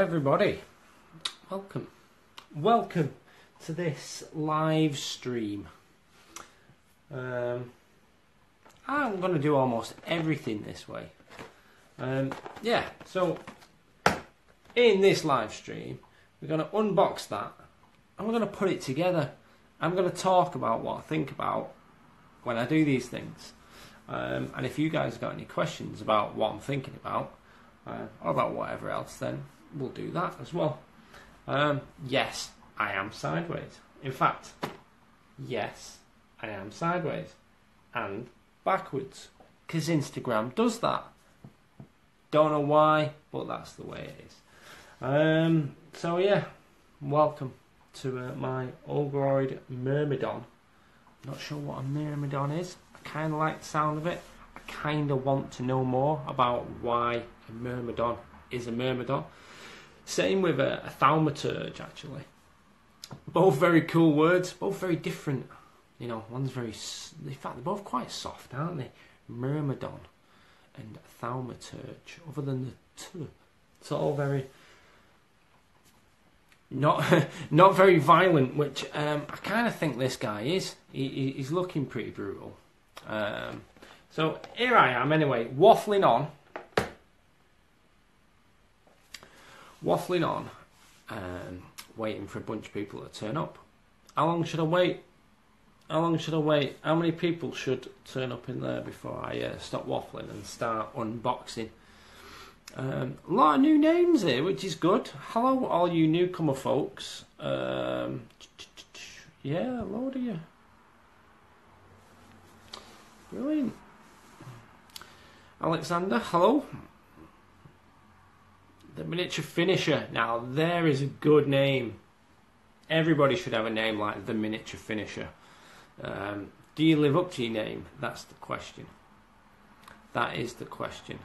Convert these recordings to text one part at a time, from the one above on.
everybody, welcome to this live stream. I'm going to do almost everything this way. So in this live stream we're going to unbox that and we're going to put it together. I'm going to talk about what I think about when I do these things, and if you guys have got any questions about what I'm thinking about or about whatever else, then we'll do that as well. Yes, I am sideways. In fact, yes, I am sideways and backwards, because Instagram does that. Don't know why, but that's the way it is. So yeah, welcome to my Ogroid Myrmidon. Not sure what a Myrmidon is. I kind of like the sound of it. I kind of want to know more about why a Myrmidon is a Myrmidon. Same with a thaumaturge, actually. Both very cool words, both very different. You know, one's very... In fact, they're both quite soft, aren't they? Myrmidon and thaumaturge. Other than the T. It's all very... Not very violent, which I kind of think this guy is. He's looking pretty brutal. So here I am, anyway, waffling on, waiting for a bunch of people to turn up. How long should I wait? How many people should turn up in there before I stop waffling and start unboxing? A lot of new names here, which is good. Hello, all you newcomer folks. Yeah, a load of you. Brilliant. Alexander, hello. The Miniature Finisher. Now, there is a good name. Everybody should have a name like the Miniature Finisher. Do you live up to your name? That's the question. That is the question.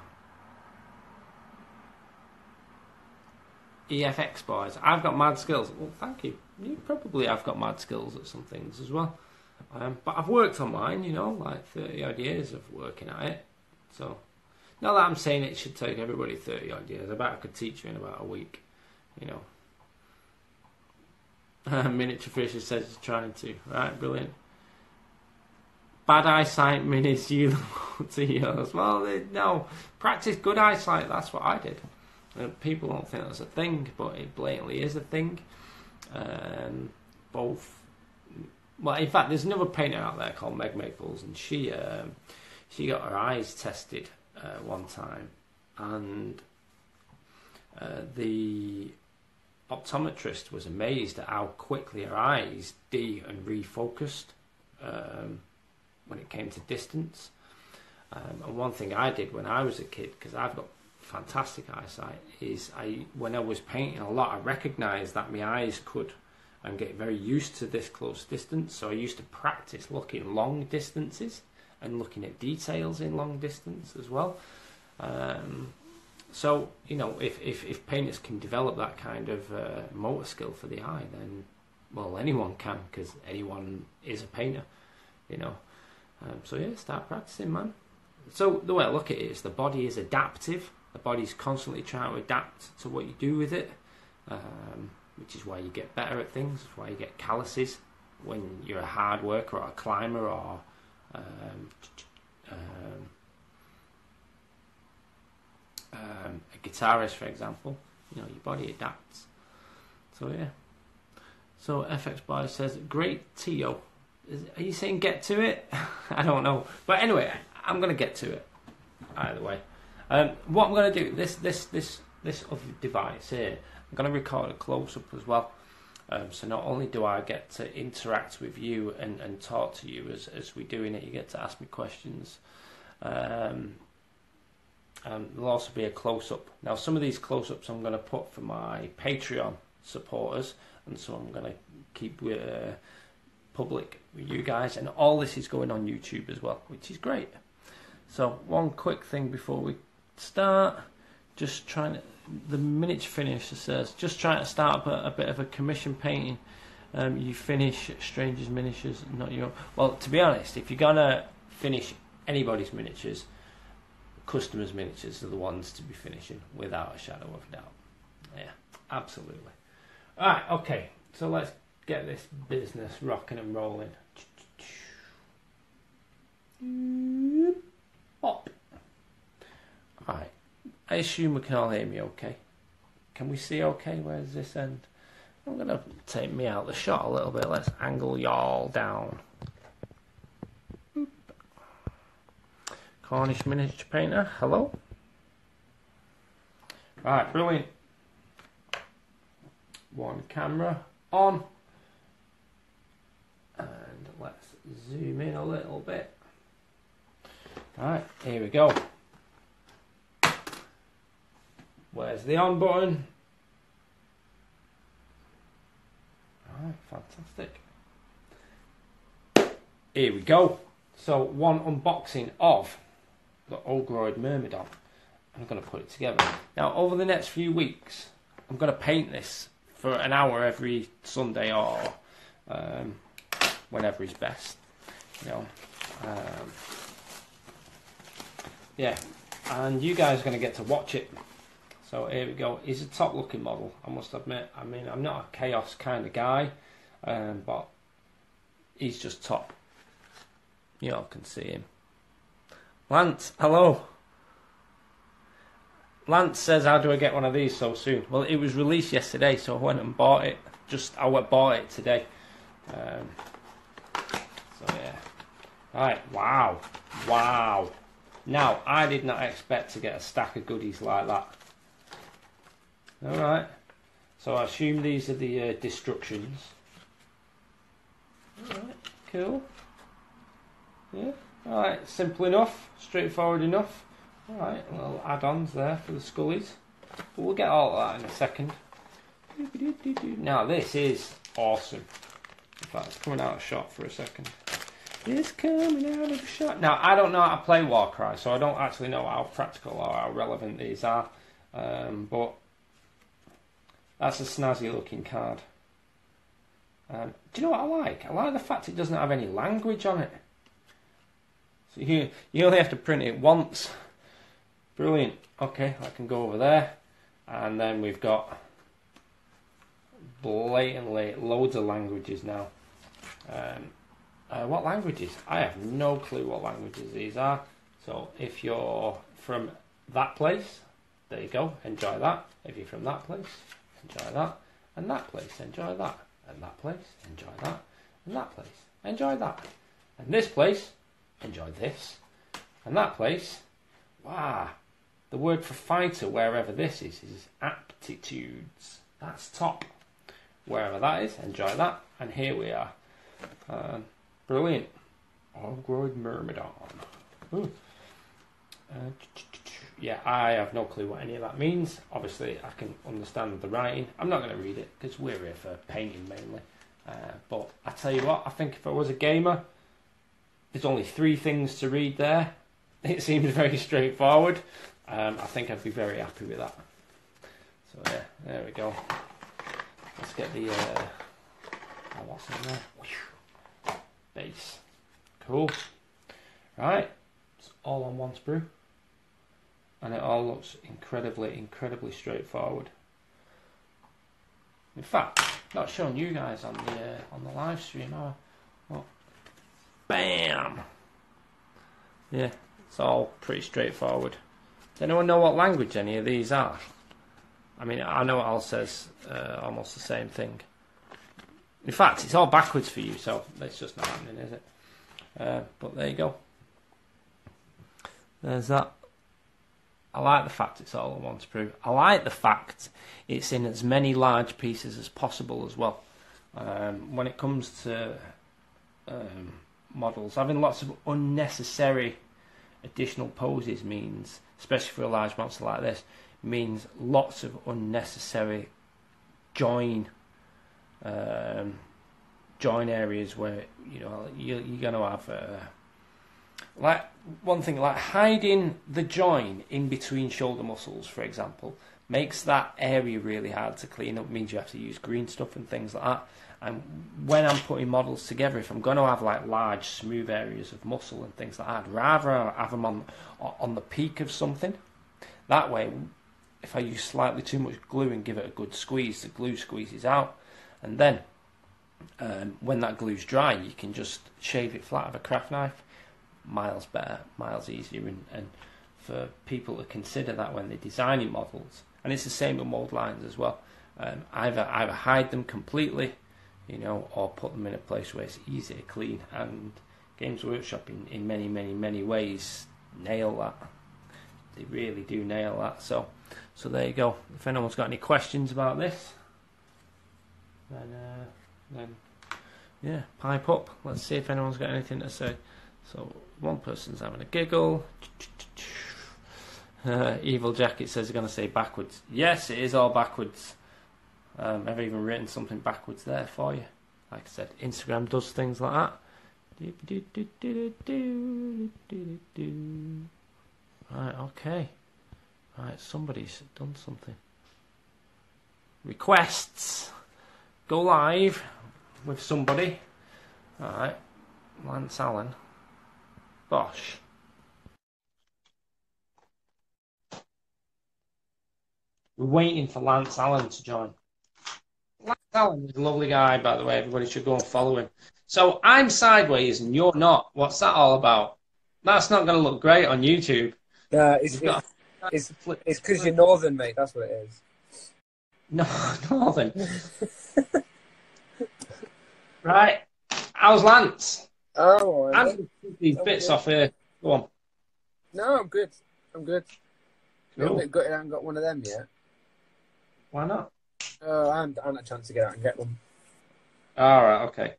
EFX boys, I've got mad skills. Well, thank you. You probably have got mad skills at some things as well. But I've worked on mine, you know, like 30 odd years of working at it. So, not that I'm saying it should take everybody 30 odd years. I bet I could teach you in about a week, you know. Miniature Fisher says he's trying to. Right, brilliant. Bad eyesight minis, you to yours. Well, no. Practice good eyesight, that's what I did. People don't think that's a thing, but it blatantly is a thing. Both... Well, in fact, there's another painter out there called Meg Maples, and she got her eyes tested one time, and the optometrist was amazed at how quickly her eyes and refocused when it came to distance. And one thing I did when I was a kid, because I've got fantastic eyesight, is when I was painting a lot, I recognised that my eyes could and get very used to this close distance. So I used to practice looking long distances and looking at details in long distance as well. So, you know, if painters can develop that kind of motor skill for the eye, then, well, anyone can, because anyone is a painter, you know. So yeah, start practicing, man. So the way I look at it is the body is adaptive. The body's constantly trying to adapt to what you do with it. Which is why you get better at things, why you get calluses when you're a hard worker or a climber or a guitarist, for example. You know, your body adapts. So yeah. So FX Boy says, great Tio. Are you saying get to it? I don't know. But anyway, I'm going to get to it. Either way. What I'm going to do, this other device here, I'm going to record a close-up as well. So not only do I get to interact with you and talk to you as we're doing it, you get to ask me questions. There'll also be a close-up. Now, some of these close-ups I'm going to put for my Patreon supporters, and so I'm going to keep public with you guys. And all this is going on YouTube as well, which is great. So one quick thing before we start. Just trying to... The Miniature Finisher says, just trying to start up a bit of a commission painting. You finish strangers' miniatures, not your... Well, to be honest, if you're going to finish anybody's miniatures, customers' miniatures are the ones to be finishing, without a shadow of a doubt. Yeah. Absolutely. Alright, okay. So let's get this business rocking and rolling. Up. Alright. I assume we can all hear me okay. Can we see okay? Where's this end? I'm going to take me out the shot a little bit. Let's angle y'all down. Boop. Cornish miniature painter, hello. Right, brilliant. One camera on. And let's zoom in a little bit. Right, here we go. Where's the on button? Alright, fantastic. Here we go. So, one unboxing of the Ogroid Myrmidon. I'm going to put it together. Now, over the next few weeks, I'm going to paint this for an hour every Sunday or whenever is best. You know, yeah, and you guys are going to get to watch it. So here we go. He's a top looking model, I must admit. I mean, I'm not a chaos kind of guy, but he's just top. You all can see him. Lance, hello. Lance says, how do I get one of these so soon? Well, it was released yesterday, so I went and bought it. I bought it today. So yeah. Alright, wow. Wow. Now, I did not expect to get a stack of goodies like that. Alright. So I assume these are the destructions. Alright, cool. Yeah. Alright, simple enough. Straightforward enough. Alright, little add-ons there for the Scullies. But we'll get all of that in a second. Now, this is awesome. In fact, it's coming out of shot for a second. It's coming out of shot. Now, I don't know how to play Warcry, so I don't actually know how practical or how relevant these are. But that's a snazzy looking card. Do you know what I like? I like the fact it doesn't have any language on it. So you only have to print it once. Brilliant. Okay, I can go over there. And then we've got blatantly loads of languages now. What languages? I have no clue what languages these are. So if you're from that place, there you go, enjoy that. If you're from that place, enjoy that. And that place, enjoy that. And that place, enjoy that. And that place, enjoy that. And this place, enjoy this. And that place, wow. The word for fighter, wherever this is aptitudes. That's top. Wherever that is, enjoy that. And here we are. Brilliant. Ogroid Myrmidon. Yeah, I have no clue what any of that means. Obviously, I can understand the writing. I'm not going to read it because we're here for painting mainly. But I tell you what, I think if I was a gamer, there's only 3 things to read there. It seems very straightforward. I think I'd be very happy with that. So yeah, there we go. Let's get the what's in there? Base. Cool. Right, it's all on one sprue, and it all looks incredibly straightforward. In fact, not showing you guys on the live stream. Oh, bam! Yeah, it's all pretty straightforward. Does anyone know what language any of these are? I mean, I know it all says almost the same thing. In fact, it's all backwards for you, so that's just not happening, is it? But there you go. There's that. I like the fact it's all on one sprue. I like the fact it's in as many large pieces as possible as well. When it comes to models, having lots of unnecessary additional poses means, especially for a large monster like this, means lots of unnecessary join areas where you're going to have like one thing, like hiding the join in between shoulder muscles, for example, makes that area really hard to clean up. Means you have to use green stuff and things like that. And when I'm putting models together, if I'm going to have like large smooth areas of muscle and things like that, I'd rather have them on the peak of something. That way, if I use slightly too much glue and give it a good squeeze, the glue squeezes out, and then when that glue's dry, you can just shave it flat with a craft knife. Miles better, miles easier, and for people to consider that when they're designing models. And it's the same with mould lines as well. Either hide them completely, or put them in a place where it's easy to clean. And Games Workshop in many ways nail that. They really do nail that. So there you go. If anyone's got any questions about this, then yeah, pipe up. Let's see if anyone's got anything to say. So one person's having a giggle. Evil Jacket says they're going to say backwards. Yes, it is all backwards. I've even written something backwards there for you. Like I said, Instagram does things like that. Right, okay. Right, somebody's done something. Requests. Go live with somebody. Alright. Lance Allen. Bosh. We're waiting for Lance Allen to join. Lance Allen is a lovely guy, by the way. Everybody should go and follow him. So I'm sideways and you're not. What's that all about? That's not going to look great on YouTube. It's because you're northern, mate. That's what it is. No, northern. Right. How's Lance? Oh, I'm going to keep these bits off here. Go on. No, I'm good. Cool. I haven't got one of them yet. Why not? I haven't had a chance to get out and get one. All right, okay.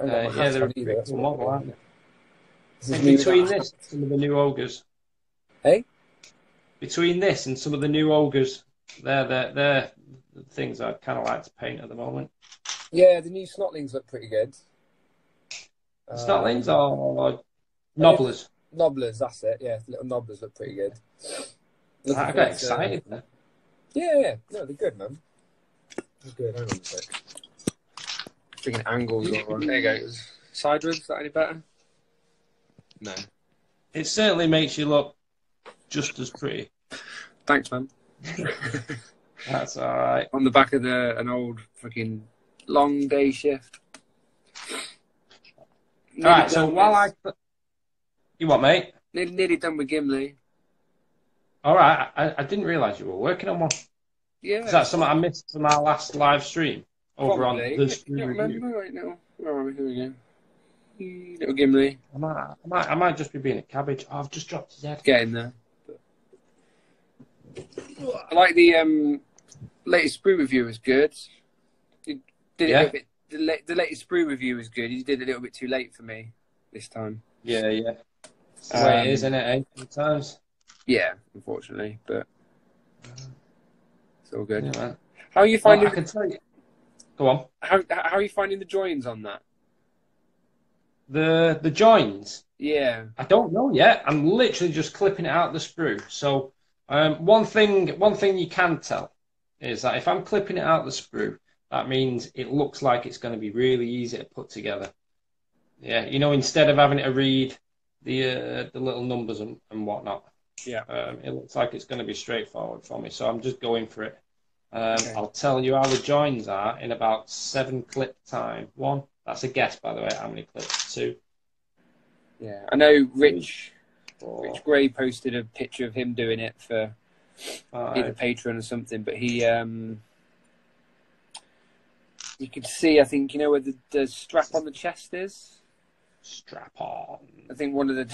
Yeah, they're a pretty cool model, aren't they? And between this and some of the new ogres. Hey? Between this and some of the new ogres, they're the things I'd kind of like to paint at the moment. Yeah, the new snotlings look pretty good. Snotlings or nobblers? Nobblers, that's it. Yeah, little nobblers look pretty good. I got excited there. Yeah. No, they're good, man. They're good. Hang on a sec. Freaking angles all on. There you go. Sideways, is that any better? No. It certainly makes you look just as pretty. Thanks, man. That's all right. On the back of an old freaking long day shift. All right, so while you what, mate? Nearly done with Gimli. All right, I didn't realise you were working on one. Yeah. Is that something I missed from our last live stream? Over Probably. On the stream I review? remember right now. Where are we? Here we go. Little Gimli. I might just be being a cabbage. Oh, I've just dropped his head. Get in there. I like the latest sprue review was good. You did it a little bit. The latest sprue review was good. You did it a little bit too late for me this time. Yeah. It's the way it is, isn't it? Sometimes. Yeah, unfortunately, but it's all good. Yeah, man. How are you finding? I can tell you. Go on. How are you finding the joins on that? The joins. Yeah. I don't know yet. I'm literally just clipping it out of the sprue. So one thing you can tell is that if I'm clipping it out of the sprue, that means it looks like it's going to be really easy to put together. Yeah, instead of having to read the little numbers and whatnot. Yeah. It looks like it's going to be straightforward for me. So I'm just going for it. Okay. I'll tell you how the joins are in about 7 clip time. 1. That's a guess, by the way, how many clips. 2. Yeah, I know Rich 4. Rich Gray posted a picture of him doing it for 5. either Patreon or something, but he you could see, I think, where the strap on the chest is? Strap on. I think one of the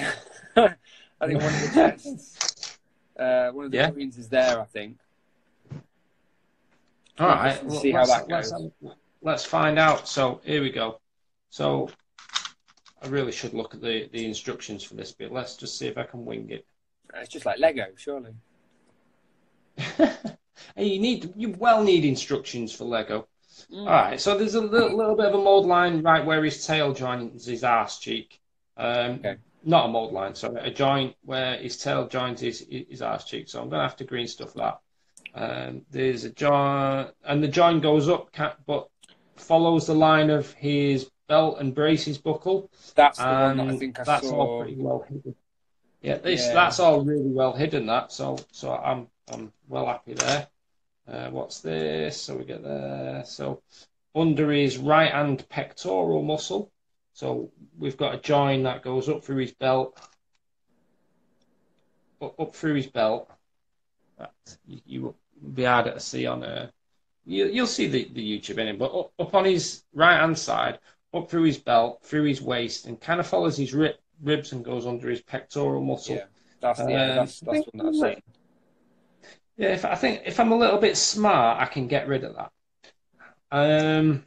chests, one of the joins is there, I think. All right, Let's see how that goes. Let's find out. So here we go. So I really should look at the instructions for this bit. Let's just see if I can wing it. It's just like Lego, surely. Hey, you well need instructions for Lego. All right, so there's a little bit of a mould line right where his tail joins his arse cheek. Okay. Not a mould line, sorry, a joint where his tail joins his arse cheek. So I'm going to have to green stuff that. There's a join, and the join goes up, but follows the line of his belt and braces buckle. That's the one that I think I that's saw. All pretty well hidden. Yeah, that's all really well hidden. So I'm I'm well happy there. What's this? So we get there. So under his right hand pectoral muscle. So we've got a join that goes up through his belt. Up through his belt. That you will be harder to see on a. You'll see the YouTube in it, but up on his right hand side, up through his belt, through his waist, and kind of follows his ribs and goes under his pectoral muscle. Yeah, that's one that I've seen. Yeah, I think if I'm a little bit smart, I can get rid of that. And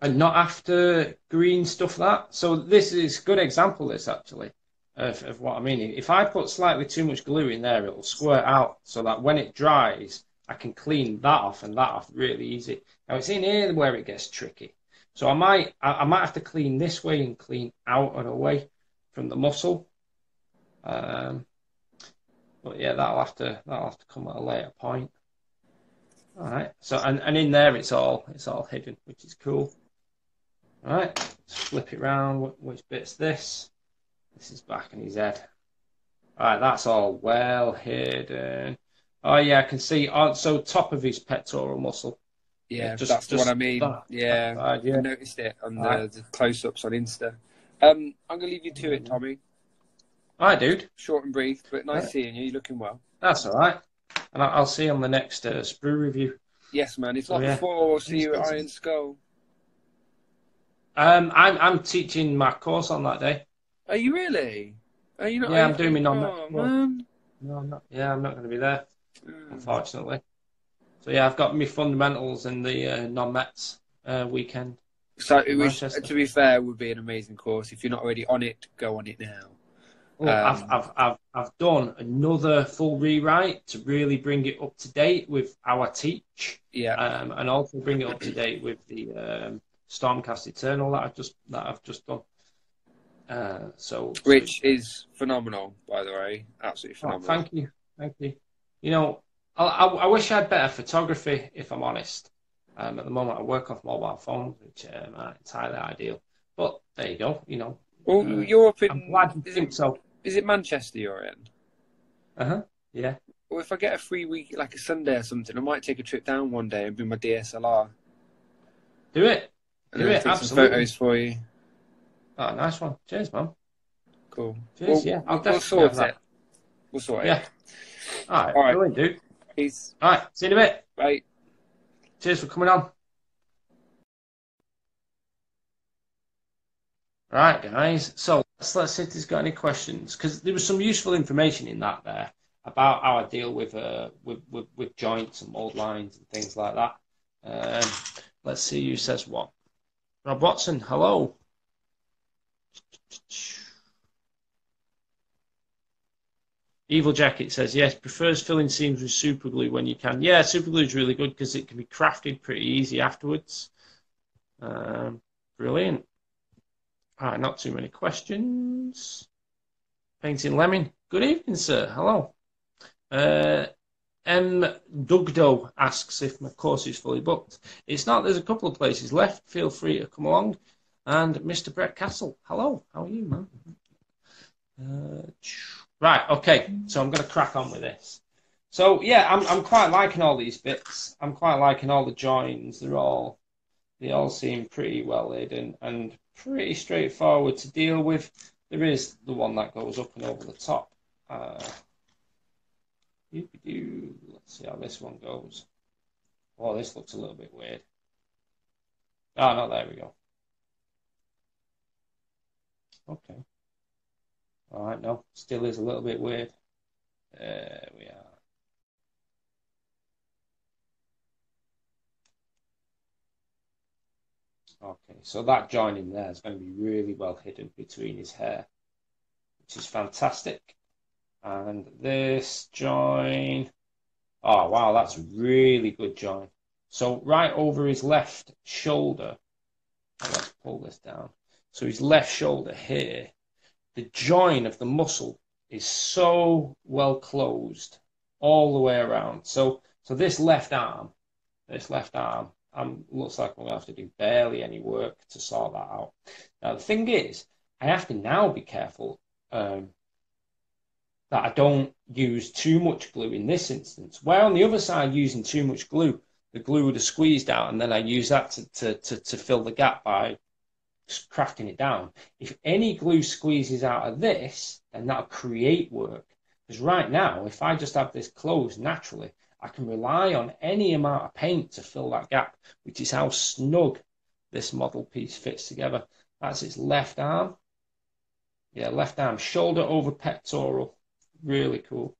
not after green stuff that. So this is a good example, this actually, of what I mean. If I put slightly too much glue in there, it'll squirt out so that when it dries, I can clean that off and that off really easy. Now it's in here where it gets tricky. So I might have to clean this way and clean out and away from the muscle. But yeah, that'll have to come at a later point. All right. So and in there it's all hidden, which is cool. All right. Let's flip it round. Which bit's this? This is back in his head. All right. That's all well hidden. Oh yeah, I can see. So top of his pectoral muscle. Yeah, that's what I mean. Yeah, I noticed it on the close-ups on Insta. I'm going to leave you to it, Tommy. All right, dude. Short and brief, but nice seeing you. You're looking well. That's all right. And I'll see you on the next sprue review. Yes, man. If not before, we'll see you at Iron Skull. I'm teaching my course on that day. Are you really? Are you not? Yeah, I'm doing my non-met. Man. No, I'm not. Yeah, I'm not going to be there, unfortunately. So yeah, I've got my fundamentals in the non-Mets weekend. So to be fair, it would be an amazing course. If you're not already on it, go on it now. Well, I've done another full rewrite to really bring it up to date with our teach. Yeah. And also bring it up to date with the Stormcast Eternal that I've just done. Which is phenomenal, by the way. Absolutely phenomenal. Thank you. You know, I wish I had better photography, if I'm honest. At the moment, I work off mobile phones, which aren't entirely ideal. But there you go. You know. Well, you're up in. I'm glad you think so. Is it Manchester you're in? Yeah. Well, if I get a free week, like a Sunday or something, I might take a trip down one day and bring my DSLR. Do it. Take some photos for you. Oh, nice one. Cheers, man. Cool. Cheers, yeah. We'll sort it. We'll sort it. Yeah. All right. Brilliant, dude. Peace. All right. See you in a bit. Bye. Cheers for coming on. All right, guys. So let's see if there's got any questions, because there was some useful information in that there about how I deal with joints and mold lines and things like that. Let's see who says what. Rob Watson, hello. Evil Jacket says, yes, prefers filling seams with super glue when you can. Yeah, super glue is really good because it can be crafted pretty easy afterwards. Brilliant. All right, not too many questions. Painting Lemon. Good evening, sir. Hello. M. Dugdo asks if my course is fully booked. It's not. There's a couple of places left. Feel free to come along. And Mr. Brett Castle. Hello. How are you, man? Right. Okay. So I'm going to crack on with this. So yeah, I'm quite liking all these bits. I'm quite liking all the joins. They all seem pretty well hidden and pretty straightforward to deal with. There is the one that goes up and over the top. Let's see how this one goes. Oh, this looks a little bit weird. Oh, no, there we go. Okay. All right, no, still is a little bit weird. There we are. Okay, so that join in there is going to be really well hidden between his hair, which is fantastic. And this join, oh wow, that's a really good join. So right over his left shoulder, let's pull this down. So his left shoulder here, the join of the muscle is so well closed all the way around. So this left arm looks like I'm going to have to do barely any work to sort that out. Now, the thing is, I have to now be careful that I don't use too much glue in this instance. Where on the other side, using too much glue, the glue would have squeezed out, and then I use that to fill the gap by crafting it down. If any glue squeezes out of this, then that'll create work. Because right now, if I just have this closed naturally, I can rely on any amount of paint to fill that gap, which is how snug this model piece fits together. That's its left arm. Yeah, left arm, shoulder over pectoral. Really cool.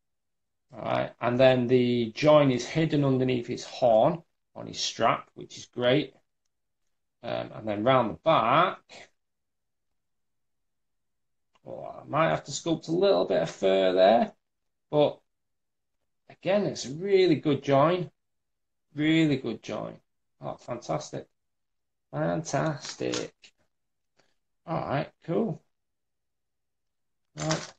All right, and then the join is hidden underneath his horn on his strap, which is great. And then round the back, I might have to sculpt a little bit of fur there, but again, it's a really good join. Really good join. Oh, fantastic. Fantastic. All right, cool. Right.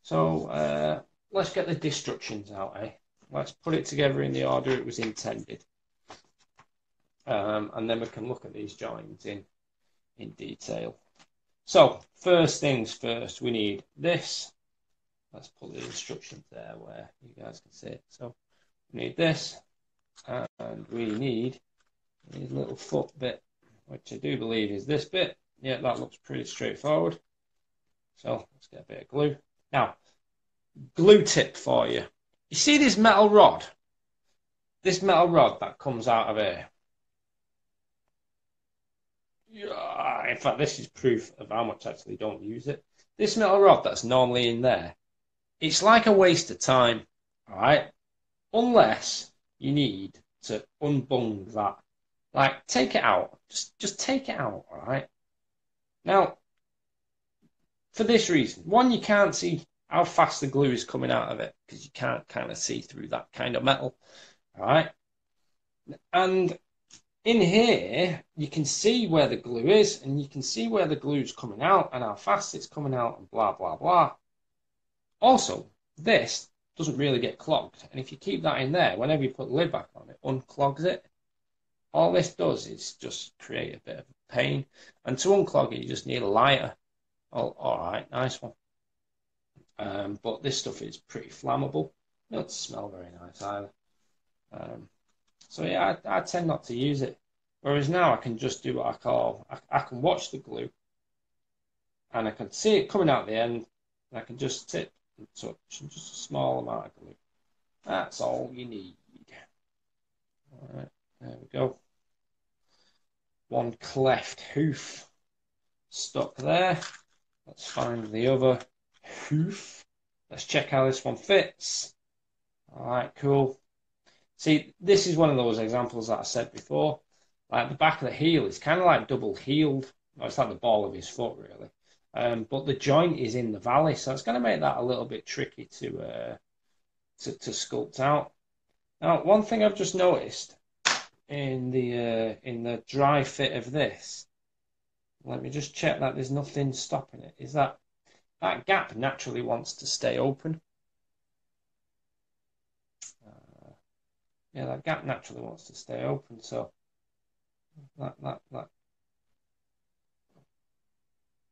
So let's get the destructions out, eh? Let's put it together in the order it was intended. And then we can look at these joins in detail. So, first things first, we need this. Let's put the instructions there where you guys can see it. So, we need this, and we need a little foot bit, which I do believe is this bit. Yeah, that looks pretty straightforward. So, let's get a bit of glue. Now, glue tip for you. You see this metal rod? This metal rod that comes out of here. Yeah, in fact, this is proof of how much I actually don't use it. This metal rod that's normally in there, it's like a waste of time, all right? Unless you need to unbung that. Like, take it out. Just take it out, all right? Now, for this reason. One, you can't see how fast the glue is coming out of it because you can't kind of see through that kind of metal, all right? And in here, you can see where the glue is, and you can see where the glue's coming out and how fast it's coming out and blah, blah, blah. Also, this doesn't really get clogged. And if you keep that in there, whenever you put the lid back on, it unclogs it. All this does is just create a bit of a pain. And to unclog it, you just need a lighter. Oh, all right, nice one. But this stuff is pretty flammable. It doesn't smell very nice either. So yeah, I tend not to use it. Whereas now I can just do what I call, I can watch the glue and I can see it coming out the end and I can just tip and touch and just a small amount of glue. That's all you need. All right, there we go. One cleft hoof stuck there. Let's find the other hoof. Let's check how this one fits. All right, cool. See, this is one of those examples that I said before. Like the back of the heel is kind of like double heeled. No, it's like the ball of his foot, really. But the joint is in the valley, so it's going to make that a little bit tricky to sculpt out. Now, one thing I've just noticed in the dry fit of this, let me just check that there's nothing stopping it, is that gap naturally wants to stay open. Yeah, that gap naturally wants to stay open, so that.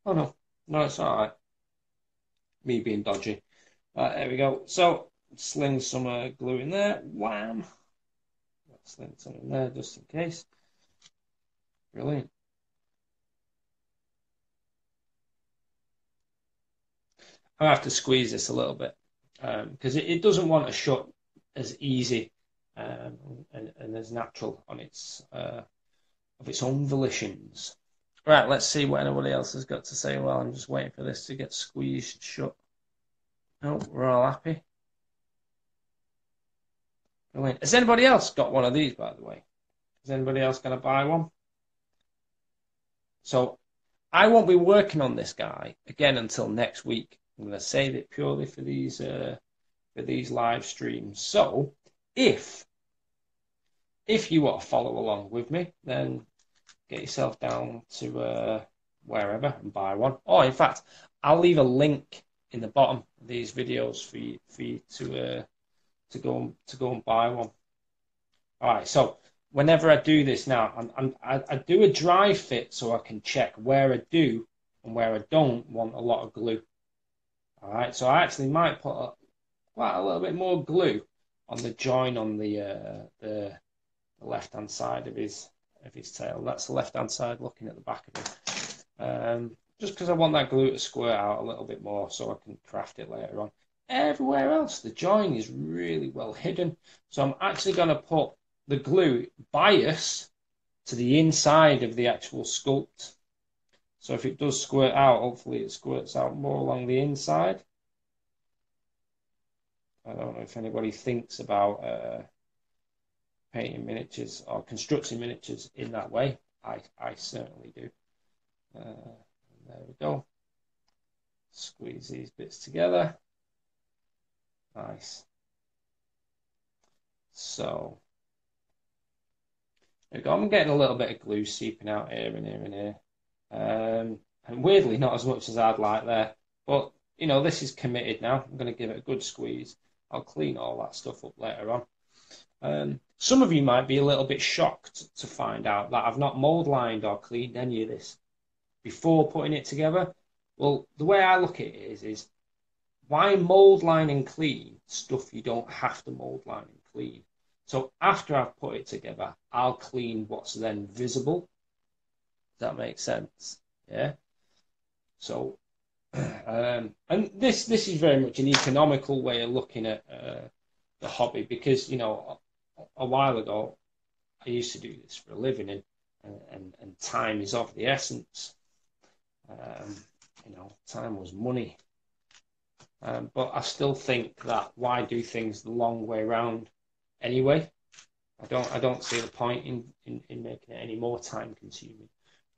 Oh no, it's all right. Me being dodgy. Right, there we go. So sling some glue in there. Wham! Sling some in there just in case. Brilliant. I have to squeeze this a little bit because it doesn't want to shut as easy. And as natural on its of its own volitions. Right, let's see what anybody else has got to say. Well, I'm just waiting for this to get squeezed shut. Oh, we're all happy. Brilliant. Has anybody else got one of these, by the way? Is anybody else going to buy one? So I won't be working on this guy again until next week. I'm going to save it purely for these live streams. So if you want to follow along with me, then get yourself down to wherever and buy one. Or in fact, I'll leave a link in the bottom of these videos for you to go and buy one. All right. So whenever I do this now, I do a dry fit so I can check where I do and where I don't want a lot of glue. All right, so I actually might put quite a little bit more glue on the join on the left-hand side of his tail. That's the left-hand side looking at the back of him. Just because I want that glue to squirt out a little bit more so I can craft it later on. Everywhere else, the join is really well hidden. So I'm actually going to put the glue bias to the inside of the actual sculpt. So if it does squirt out, hopefully it squirts out more along the inside. I don't know if anybody thinks about painting miniatures or constructing miniatures in that way. I certainly do. There we go. Squeeze these bits together. Nice. So there we go. I'm getting a little bit of glue seeping out here and here and here. And weirdly, not as much as I'd like there. But, you know, this is committed now. I'm going to give it a good squeeze. I'll clean all that stuff up later on. Some of you might be a little bit shocked to find out that I've not mold lined or cleaned any of this before putting it together. Well, the way I look at it is why mold line and clean stuff you don't have to mold line and clean? So after I've put it together, I'll clean what's then visible. Does that make sense? Yeah. So, and this is very much an economical way of looking at the hobby, because, you know, a while ago I used to do this for a living, and time is of the essence. You know, time was money. But I still think that why do things the long way round anyway? I don't see the point in making it any more time consuming,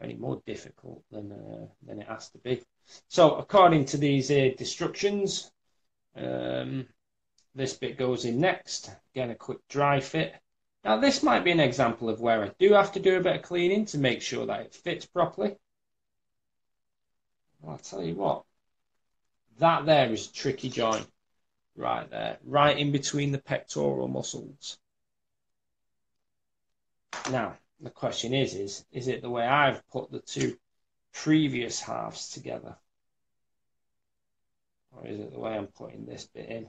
any more difficult than it has to be. So according to these destructions, this bit goes in next. Again, a quick dry fit. Now this might be an example of where I do have to do a bit of cleaning to make sure that it fits properly. Well, I'll tell you what, that there is a tricky joint right there, right in between the pectoral muscles. Now, the question is it the way I've put the two previous halves together? Or is it the way I'm putting this bit in?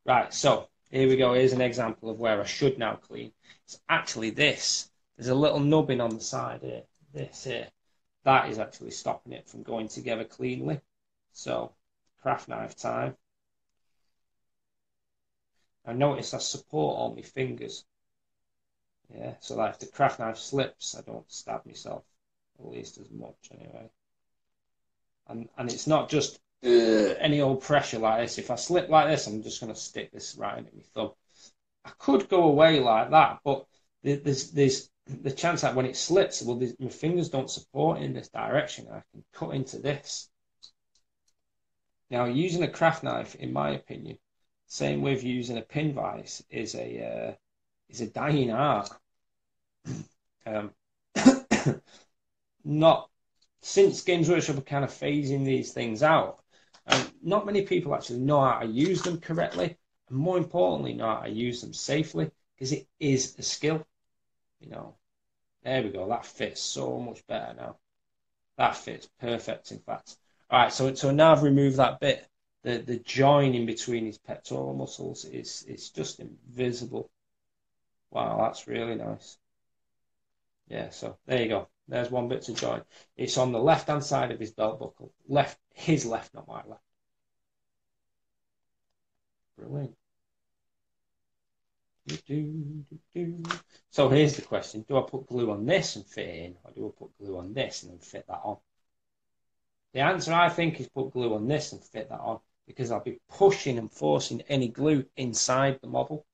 Right, so here we go. Here's an example of where I should now clean. It's actually this. There's a little nubbin on the side here. This here. That is actually stopping it from going together cleanly. So, craft knife time. I notice I support all my fingers. Yeah, so that if the craft knife slips, I don't stab myself, at least as much anyway. And it's not just any old pressure like this. If I slip like this, I'm just going to stick this right into my thumb. I could go away like that, but there's the chance that when it slips, well, my fingers don't support in this direction. I can cut into this. Now, using a craft knife, in my opinion, same with using a pin vise, is a dying art. Not since Games Workshop are kind of phasing these things out. Not many people actually know how to use them correctly, and more importantly, know how to use them safely, because it is a skill. You know, there we go. That fits so much better now. That fits perfect, in fact. All right, so now I've removed that bit. The join in between his pectoral muscles is just invisible. Wow, that's really nice. Yeah, so there you go. There's one bit to join. It's on the left-hand side of his belt buckle. His left, not my left. Brilliant. So here's the question. Do I put glue on this and fit it in? Or do I put glue on this and then fit that on? The answer, I think, is put glue on this and fit that on, because I'll be pushing and forcing any glue inside the model.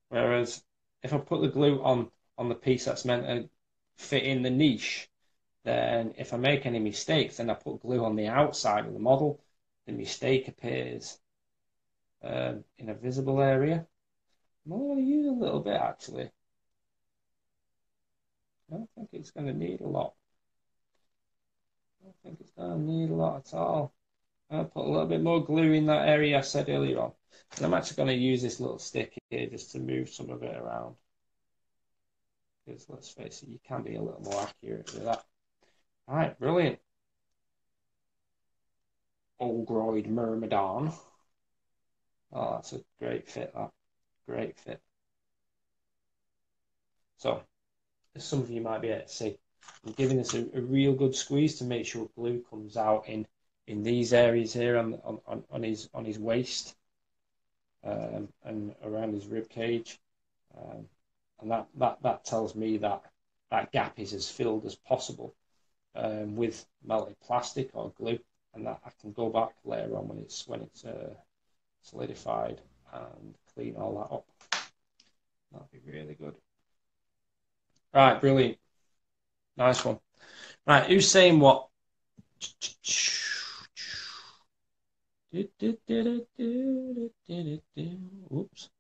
Whereas if I put the glue on the piece that's meant to fit in the niche, then if I make any mistakes, then I put glue on the outside of the model, the mistake appears in a visible area. I'm going to use a little bit, actually. I don't think it's going to need a lot. I don't think it's going to need a lot at all. I'll put a little bit more glue in that area I said earlier on. And I'm actually going to use this little stick here just to move some of it around. Because let's face it, you can be a little more accurate with that. All right, brilliant. Ogroid Myrmidon. Oh, that's a great fit, that. Great fit. So, as some of you might be able to see, I'm giving this a real good squeeze to make sure glue comes out in these areas here on his waist and around his rib cage, and that tells me that that gap is as filled as possible with melted plastic or glue, and that I can go back later on when it's solidified and clean all that up. That'd be really good. Right, brilliant. Nice one. Right, who's saying what? Oops.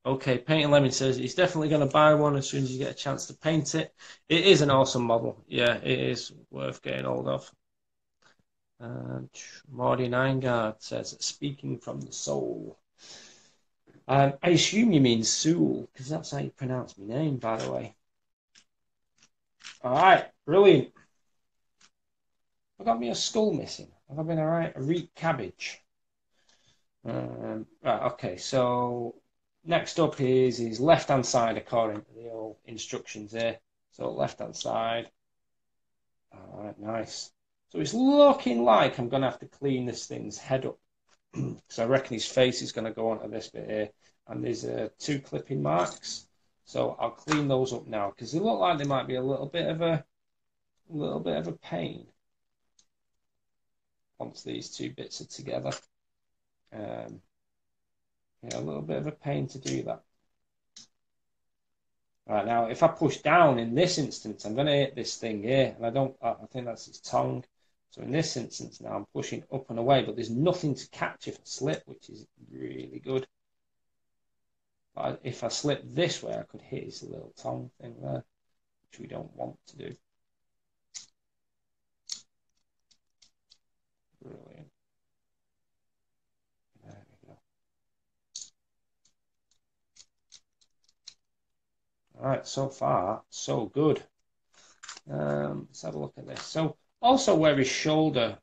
Okay, Painting Lemon says he's definitely going to buy one as soon as you get a chance to paint it. It is an awesome model. Yeah, it is worth getting hold of. Marty Neingard says, speaking from the soul. I assume you mean Soul, because that's how you pronounce my name, by the way. All right, brilliant. I got me a skull missing. Have I been all right? A reap cabbage. Right, okay, so next up is his left-hand side according to the old instructions here. So left-hand side. All right, nice. So it's looking like I'm going to have to clean this thing's head up. Because I reckon his face is going to go onto this bit here. And there's 2 clipping marks. So I'll clean those up now. Because they look like they might be a little bit of a pain once these 2 bits are together. Yeah, a little bit of a pain to do that. Right, now, if I push down in this instance, I'm going to hit this thing here, and I think that's its tongue. So in this instance now, I'm pushing up and away, but there's nothing to catch if I slip, which is really good. But if I slip this way, I could hit his little tongue thing there, which we don't want to do. Brilliant. There we go. All right, so far, so good. Let's have a look at this. So also where his shoulder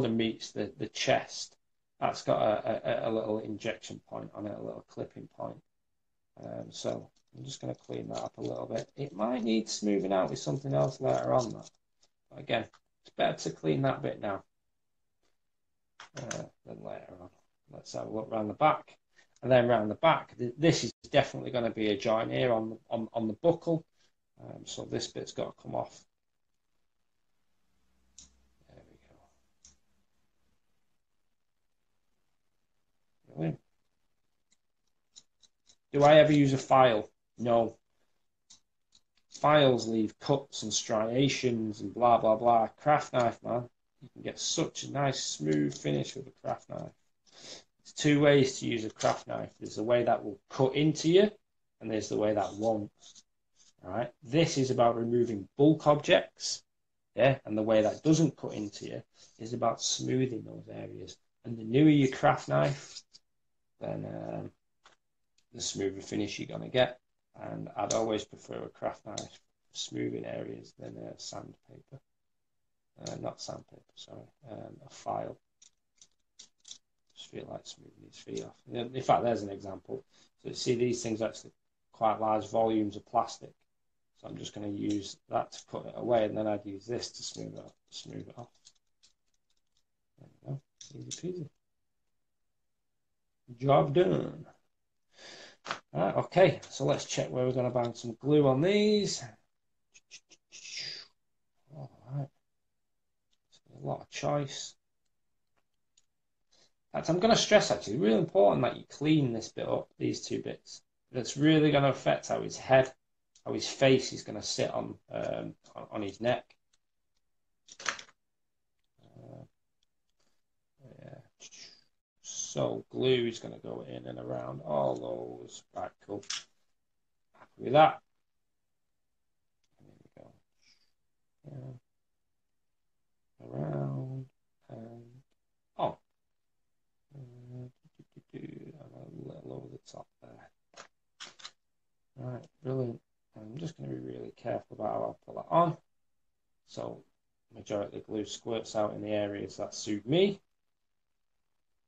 meets the chest, that's got a little injection point on it, a little clipping point. So I'm just going to clean that up a little bit. It might need smoothing out with something else later on. That, but again, it's better to clean that bit now than later on. Let's have a look around the back, and then around the back. This is definitely going to be a joint here on the buckle. So this bit's got to come off. There we go. Brilliant. Do I ever use a file? No. Files leave cuts and striations and blah, blah, blah. Craft knife, man. You can get such a nice, smooth finish with a craft knife. There's 2 ways to use a craft knife. There's the way that will cut into you, and there's the way that won't. All right. This is about removing bulk objects. Yeah, and the way that doesn't cut into you is about smoothing those areas. And the newer your craft knife, then the smoother finish you're going to get. And I'd always prefer a craft knife for smoothing areas than sandpaper. Not sandpaper, sorry, a file. Just feel like smoothing his feet off. In fact, there's an example. So you see these things actually quite large volumes of plastic. So I'm just going to use that to cut it away, and then I'd use this to smooth it off. There we go. Easy peasy. Job done. Right, okay, so let's check where we're going to bind some glue on these. All right. So a lot of choice. In fact, I'm going to stress actually, really important that you clean this bit up, these 2 bits. That's really going to affect how his head, how his face is going to sit on his neck. Yeah. So glue is going to go in and around all those. Right, cool. Happy with that. There we go. Yeah. Around and on. And a little over the top there. Right, brilliant. I'm just going to be really careful about how I put that on. So majority of the glue squirts out in the areas that suit me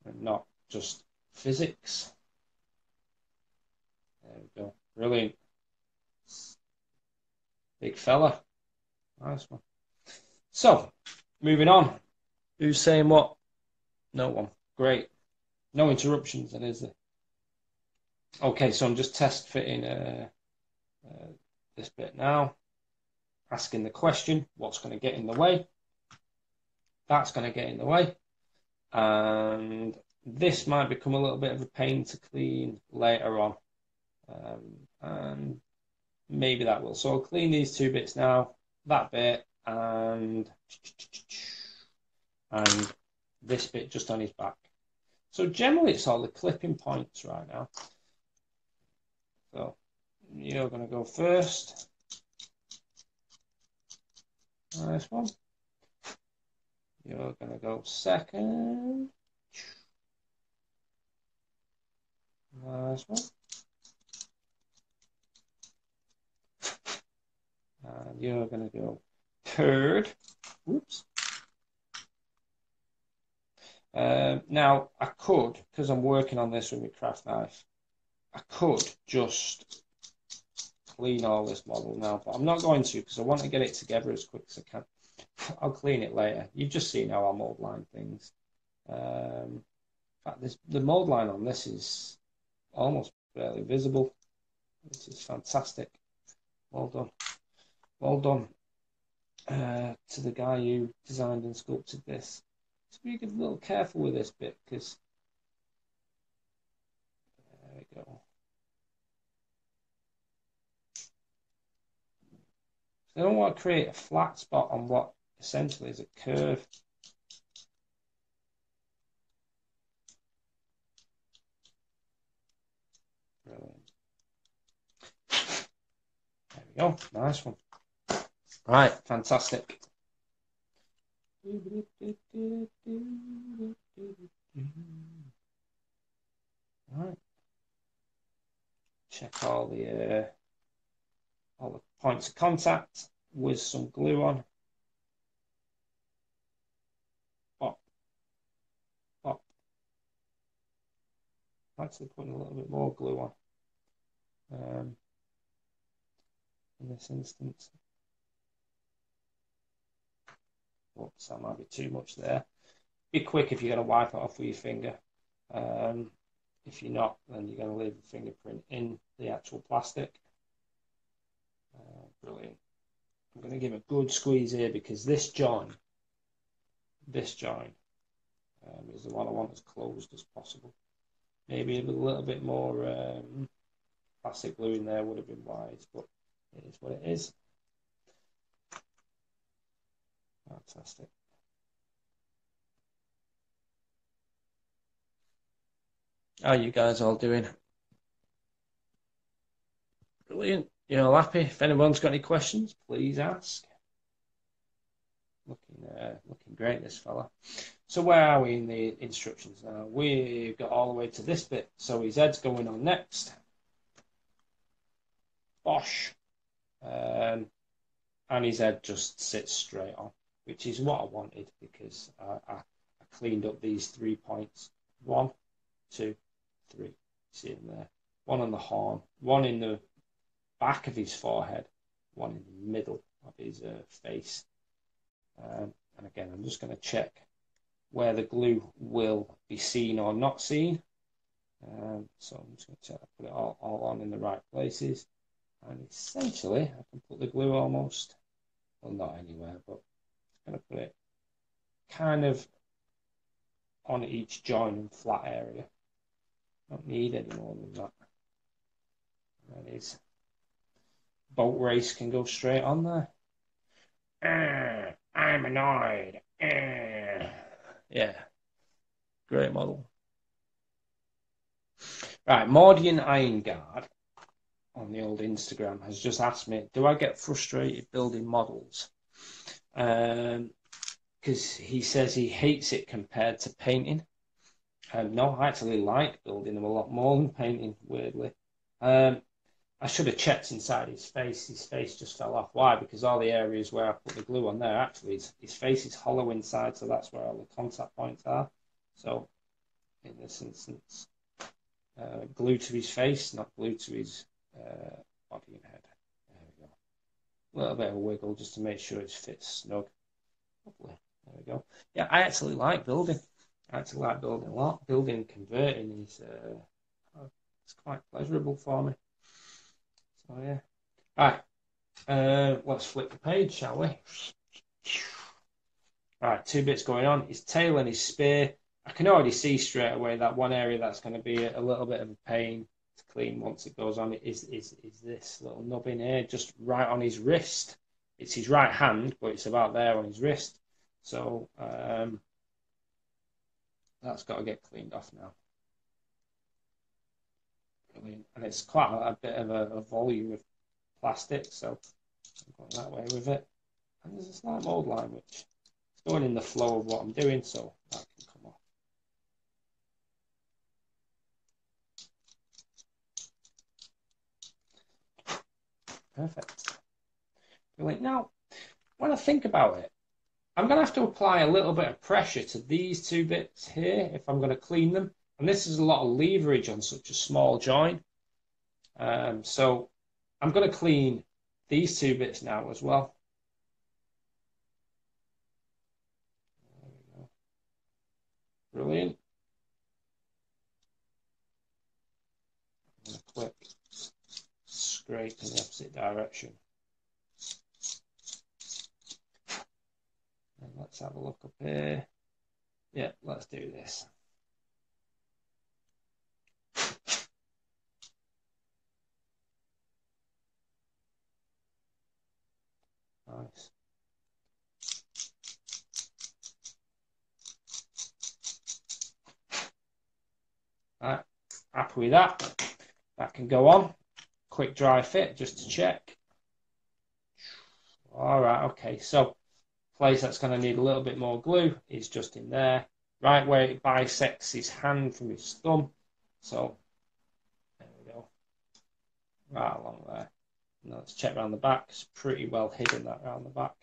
and not just physics. There we go. Brilliant. Big fella. Nice one. So, moving on. Who's saying what? No one. Great. No interruptions, then, is there? Okay, so I'm just test fitting this bit now. Asking the question, what's going to get in the way? That's going to get in the way. And this might become a little bit of a pain to clean later on. And maybe that will. So I'll clean these two bits now, that bit, and this bit just on his back. So generally it's all the clipping points right now. So you're going to go first. Nice one. You're going to go second. Nice one. And you're going to go third. Oops. Now, I could, because I'm working on this with my craft knife, I could just clean all this model now, but I'm not going to because I want to get it together as quick as I can. I'll clean it later. You've just seen how I mold line things. In fact, the mold line on this is almost barely visible, which is fantastic. Well done. Well done to the guy who designed and sculpted this. So be a little careful with this bit because there we go. I don't want to create a flat spot on what essentially is a curve. Brilliant. There we go. Nice one. Right, fantastic. Right. Check all the points of contact with some glue on. Pop. Pop. Actually putting a little bit more glue on in this instance. Oops, that might be too much there. Be quick if you're going to wipe it off with your finger. If you're not, then you're going to leave the fingerprint in the actual plastic. Brilliant. I'm going to give a good squeeze here because this joint is the one I want as closed as possible. Maybe a little bit more plastic glue in there would have been wise, but it is what it is. Fantastic. How are you guys all doing? Brilliant. You're all happy? If anyone's got any questions, please ask. Looking great, this fella. So where are we in the instructions now? We've got all the way to this bit. So his head's going on next. Bosh. And his head just sits straight on, which is what I wanted because I cleaned up these 3 points. 1, 2, 3. See him there. One on the horn, one in the back of his forehead, one in the middle of his face. And again, I'm just going to check where the glue will be seen or not seen. So I'm just going to check I put it all on in the right places. And essentially, I can put the glue almost, well, not anywhere, but I'm going to put it kind of on each joint and flat area. Don't need any more than that. And his boat race can go straight on there. I'm annoyed. Yeah, great model. Right, Mordian Ironguard on the old Instagram has just asked me, do I get frustrated building models? Because he says he hates it compared to painting. No, I actually like building them a lot more than painting, weirdly. I should have checked inside his face. His face just fell off. Why? Because all the areas where I put the glue on there, actually, his face is hollow inside, so that's where all the contact points are. So, in this instance, glue to his face, not glue to his body and head. There we go. A little bit of a wiggle just to make sure it fits snug. Lovely. There we go. Yeah, I actually like building. I actually like building a lot. Building and converting is it's quite pleasurable for me. So yeah. Right. Let's flip the page, shall we? Right, 2 bits going on. His tail and his spear. I can already see straight away that one area that's going to be a little bit of a pain to clean once it goes on is this little nubbin here, just right on his wrist. It's his right hand, but it's about there on his wrist. So that's got to get cleaned off now. Brilliant. And it's quite a bit of a volume of plastic, so I'm going that way with it. And there's a slight mould line which is going in the flow of what I'm doing, so that can come off. Perfect. Brilliant. Now, when I think about it, I'm going to have to apply a little bit of pressure to these 2 bits here if I'm going to clean them. And this is a lot of leverage on such a small joint. So I'm going to clean these 2 bits now as well. There we go. Brilliant. I'm going to click scrape in the opposite direction. And let's have a look up here. Yeah, let's do this. Nice. Right, happy with that. That can go on. Quick dry fit just to check. All right, okay. So, place that's going to need a little bit more glue is just in there, right where it bisects his hand from his thumb. So, there we go. Right along there. Now let's check around the back. It's pretty well hidden that around the back.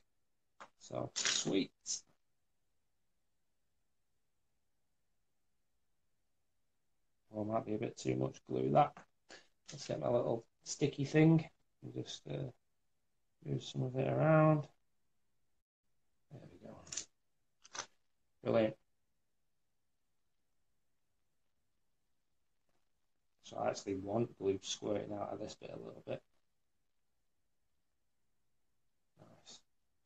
So, sweet. Well, might be a bit too much glue that. Let's get my little sticky thing and just move some of it around. There we go. Brilliant. So I actually want glue squirting out of this bit a little bit. Nice.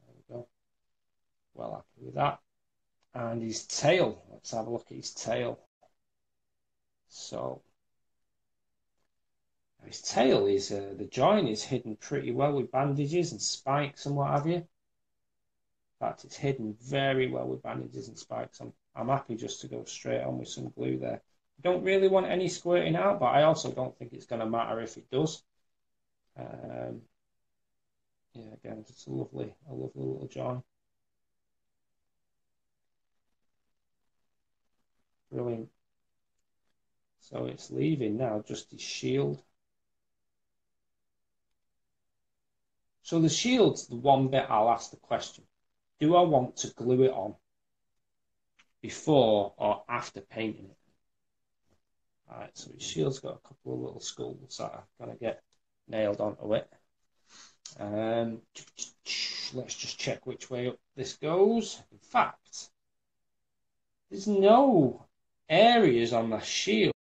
There we go. Well happy with that. And his tail. Let's have a look at his tail. So his tail is, the joint is hidden pretty well with bandages and spikes and what have you. In fact, it's hidden very well with bandages and spikes. I'm happy just to go straight on with some glue there. I don't really want any squirting out, but I also don't think it's going to matter if it does. Yeah, again, it's a lovely little joint. Brilliant. So it's leaving now just his shield. So the shield's the one bit I'll ask the question. Do I want to glue it on before or after painting it? Alright, so his shield's got a couple of little skulls that are going to get nailed onto it. Let's just check which way up this goes. In fact, there's no areas on the shield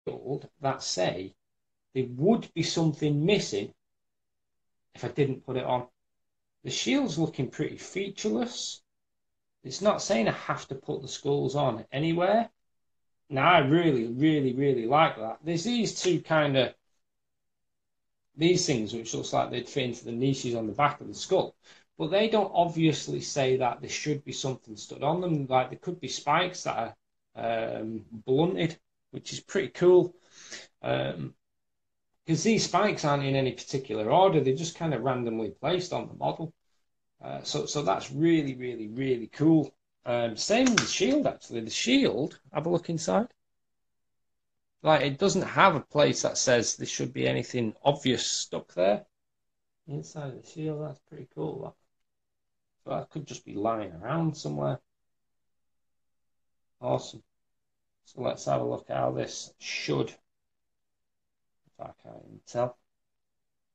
that say there would be something missing if I didn't put it on. The shield's looking pretty featureless. It's not saying I have to put the skulls on anywhere. Now, I really like that. There's these two these things which looks like they'd fit into the niches on the back of the skull. But they don't obviously say that there should be something stood on them. Like, there could be spikes that are blunted, which is pretty cool. Because these spikes aren't in any particular order. They're just kind of randomly placed on the model. So that's really cool. Same with the shield, actually. The shield, have a look inside. Like, it doesn't have a place that says there should be anything obvious stuck there. Inside of the shield, that's pretty cool. That. So that could just be lying around somewhere. Awesome. So let's have a look how this should, if I can't even tell.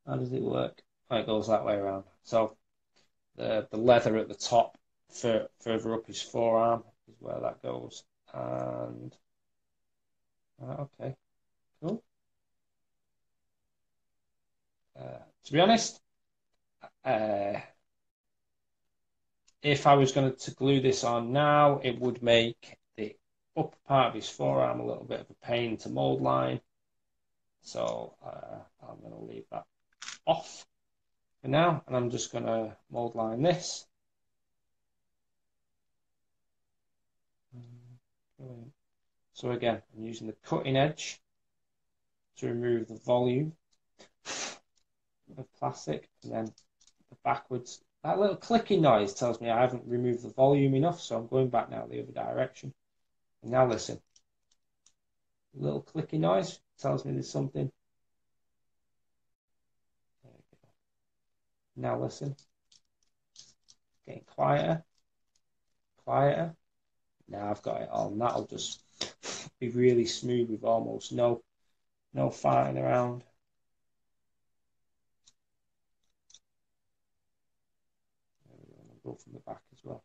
How does it work? Oh, it goes that way around. So the leather at the top, further up his forearm, is where that goes. And okay, cool. To be honest, if I was going to glue this on now, it would make the upper part of his forearm a little bit of a pain to mold line. So I'm going to leave that off for now, and I'm just going to mold line this. So again, I'm using the cutting edge to remove the volume of plastic, and then the backwards. That little clicking noise tells me I haven't removed the volume enough, so I'm going back now the other direction. And now listen. A little clicking noise tells me there's something. There we go. Now listen. Getting quieter. Quieter. Now I've got it on. That'll just be really smooth with almost no farting around. Go from the back as well.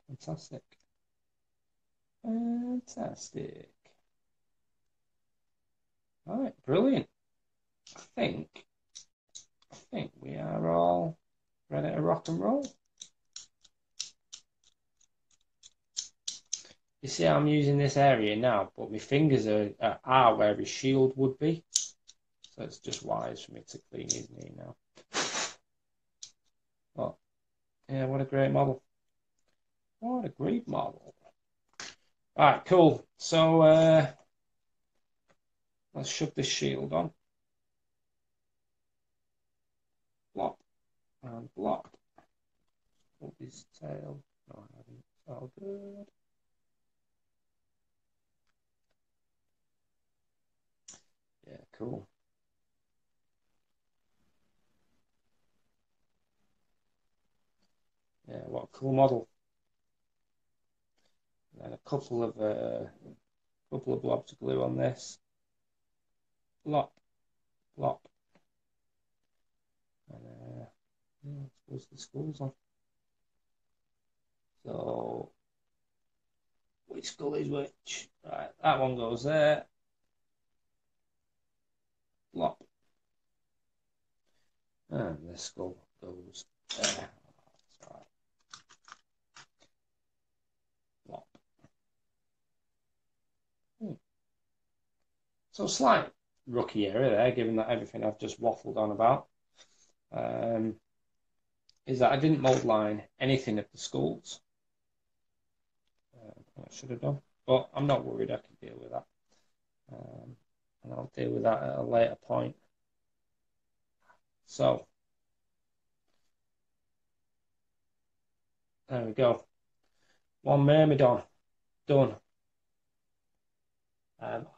Fantastic. Fantastic. All right, brilliant. I think we are all ready to rock and roll. You see, I'm using this area now, but my fingers are where his shield would be. So it's just wise for me to clean his knee now. But, yeah, what a great model. What a great model. All right, cool. So, let's shove this shield on. Blop. And blop. Hold his tail. No, I haven't. All good. Yeah, cool. Yeah, what a cool model. And a couple of blobs of glue on this. Blop, blop. And yeah, I suppose the skull's on. So which skull is which? Right, that one goes there. Blop. And this skull goes there. That's right. Blop. So slight rookie error there, given that everything I've just waffled on about, is that I didn't mold line anything of the skulls. I should have done, but I'm not worried. I can deal with that, and I'll deal with that at a later point. So there we go. One Myrmidon done.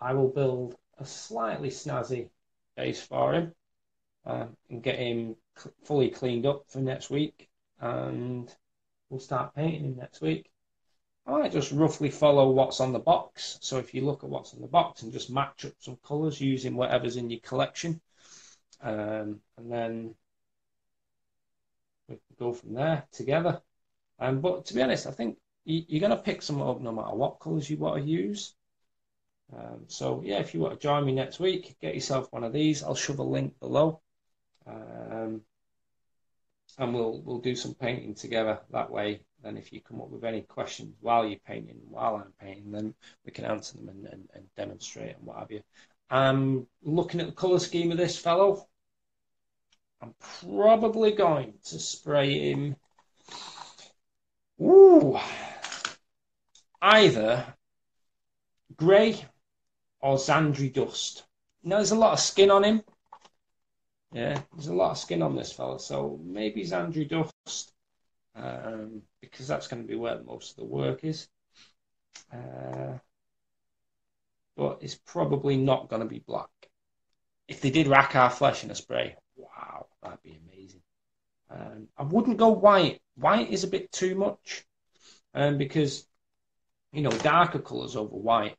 I will build a slightly snazzy base for him and get him fully cleaned up for next week, and we'll start painting him next week. I might just roughly follow what's on the box. So if you look at what's on the box and just match up some colours using whatever's in your collection, and then we can go from there together. But to be honest, I think you're going to pick some up no matter what colours you want to use. So yeah, if you want to join me next week, get yourself one of these. I'll shove a link below, and we'll do some painting together that way. Then if you come up with any questions while you're painting, while I'm painting, then we can answer them and demonstrate and what have you. I'm looking at the colour scheme of this fellow. I'm probably going to spray him either grey or Zandri dust. Now, there's a lot of skin on him, Yeah, there's a lot of skin on this fella, so maybe it's Andrew Dust, because that's going to be where most of the work is. But it's probably not going to be black. If they did rack our flesh in a spray, wow, that'd be amazing. I wouldn't go white. White is a bit too much, because darker colours over white,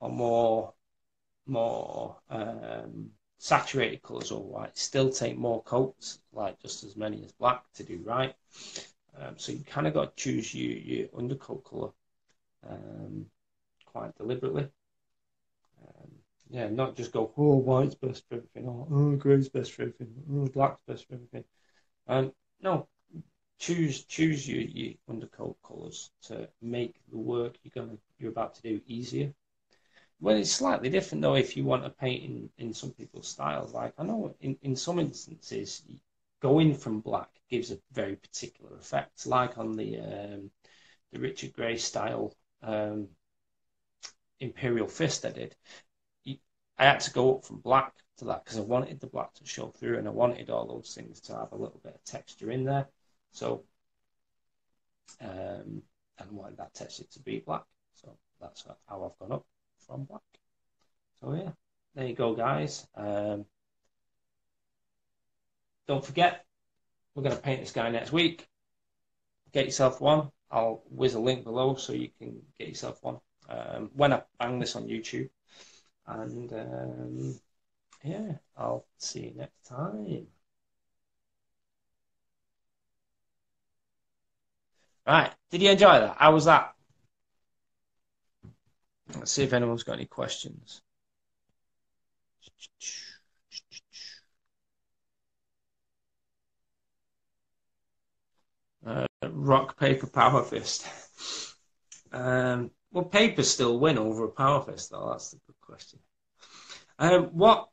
or more saturated colours over white still take more coats, like just as many as black, to do right. So you kind of got to choose your undercoat colour quite deliberately. Yeah, not just go, oh, white's best for everything, or oh, grey's best for everything, oh, black's best for everything. No, choose your undercoat colours to make the work you're about to do easier. Well, it's slightly different though if you want to paint in some people's styles. Like I know in some instances, going from black gives a very particular effect. Like on the Richard Gray style Imperial Fist I did. I had to go up from black to that because I wanted the black to show through, and I wanted all those things to have a little bit of texture in there. So, and wanted that texture to be black. So that's how I've gone up from black. So yeah, there you go, guys. Don't forget, we're going to paint this guy next week. Get yourself one. I'll whiz a link below so you can get yourself one when I bang this on YouTube. And yeah, I'll see you next time. Right, did you enjoy that? How was that? Let's see if anyone's got any questions. Rock, paper, power fist. Well, paper still win over a power fist, though. That's the good question. What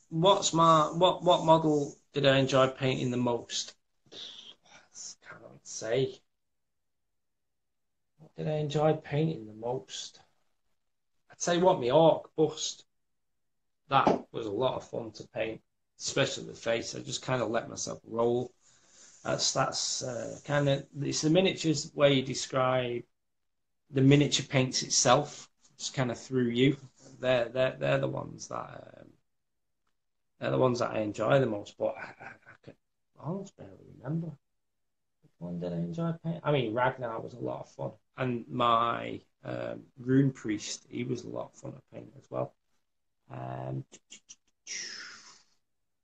model did I enjoy painting the most? I can't say. What did I enjoy painting the most? I'd say my orc bust. That was a lot of fun to paint, especially the face. I just kind of let myself roll. That's kind of, it's the miniatures where you describe the miniature paints itself, just kind of through you. They're the ones that I enjoy the most. But I could almost barely remember which one did I enjoy painting. I mean, Ragnar was a lot of fun, and my Rune Priest, he was a lot of fun to paint as well. And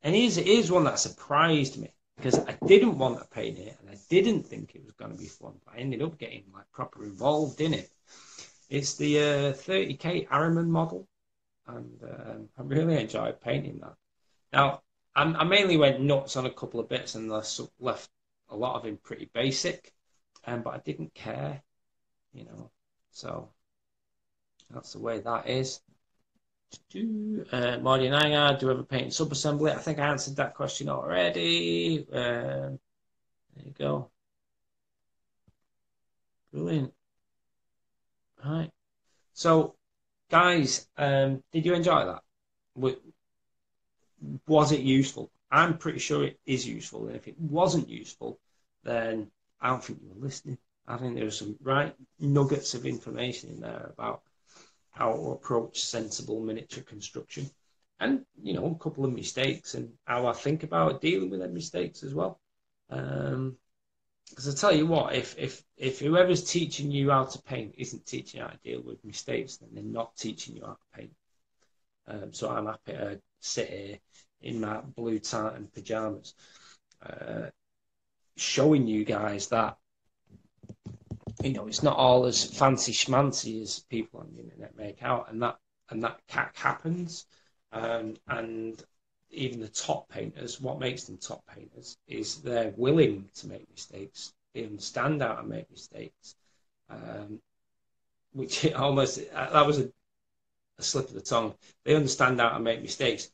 it is one that surprised me because I didn't want to paint it and I didn't think it was going to be fun, but I ended up getting like proper involved in it. It's the 30k Ahriman model, and I really enjoyed painting that. Now, I mainly went nuts on a couple of bits and left a lot of him pretty basic, but I didn't care, so that's the way that is. Marty and I do ever paint sub-assembly? I think I answered that question already. There you go. Brilliant. Right. So, guys, did you enjoy that? Was it useful? I'm pretty sure it is useful. And if it wasn't useful, then I don't think you were listening. I think there were some right nuggets of information in there about how to approach sensible miniature construction, and a couple of mistakes and how I think about dealing with them mistakes as well. Because I tell you what, if whoever's teaching you how to paint isn't teaching you how to deal with mistakes, then they're not teaching you how to paint. So I'm happy to sit here in my blue tartan pajamas, showing you guys that it's not all as fancy schmancy as people on the internet make out, and that happens. And even the top painters, what makes them top painters is they're willing to make mistakes. They understand how to make mistakes, which almost, that was a slip of the tongue. They understand how to make mistakes.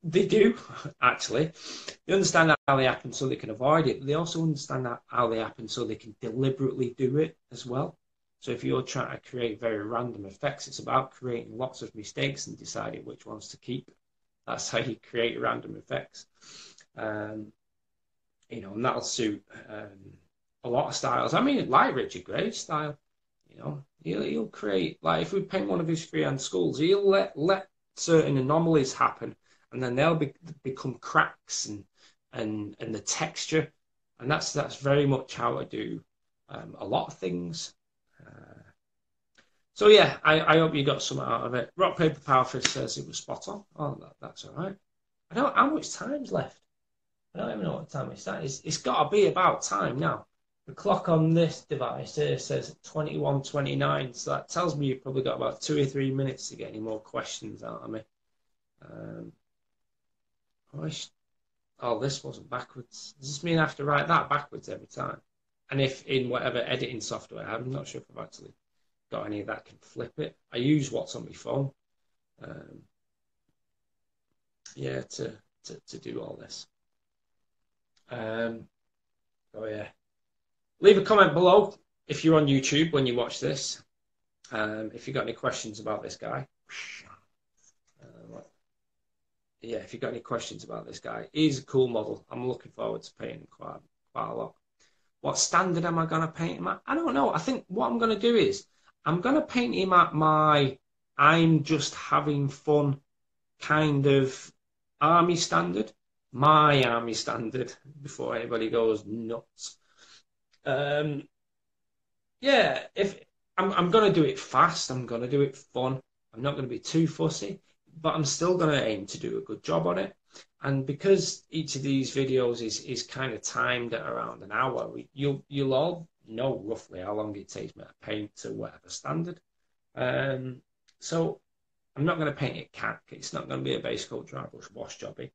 They do, actually. They understand how they happen so they can avoid it, but they also understand how they happen so they can deliberately do it as well. So if you're trying to create very random effects, it's about creating lots of mistakes and deciding which ones to keep. That's how you create random effects. You know, and that'll suit a lot of styles. I mean, like Richard Grave's style, you know, he'll create, like, if we paint one of his freehand skulls, he'll let certain anomalies happen, and then they'll become cracks and the texture, and that's very much how I do a lot of things. So yeah, I hope you got some out of it. Rock Paper Powerfish says it was spot on. Oh, that's all right. I don't know how much time's left. I don't even know what time it's at. It's got to be about time now. The clock on this device here says 21:29, so that tells me you've probably got about 2 or 3 minutes to get any more questions out of me. Oh, this wasn't backwards. Does this mean I have to write that backwards every time? And if in whatever editing software, I'm not sure if I've actually got any that can flip it. I use what's on my phone. Yeah, to do all this. Oh yeah. Leave a comment below if you're on YouTube when you watch this. If you've got any questions about this guy. Yeah, if you've got any questions about this guy, he's a cool model. I'm looking forward to painting quite a lot. What standard am I going to paint him at? I don't know. I think what I'm going to do is I'm going to paint him at my I'm just having fun kind of army standard. My army standard, before anybody goes nuts. Yeah, if I'm going to do it fast, I'm going to do it fun. I'm not going to be too fussy, but I'm still going to aim to do a good job on it. And because each of these videos is kind of timed at around an hour, you'll all know roughly how long it takes me to paint to whatever standard. So I'm not going to paint it cack. It's not going to be a base coat dry brush wash jobby.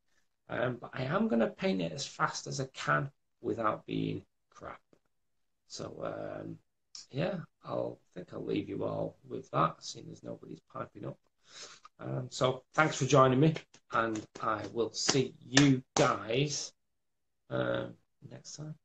But I am going to paint it as fast as I can without being crap. So, yeah, I think I'll leave you all with that, seeing as nobody's piping up. So thanks for joining me, and I will see you guys next time.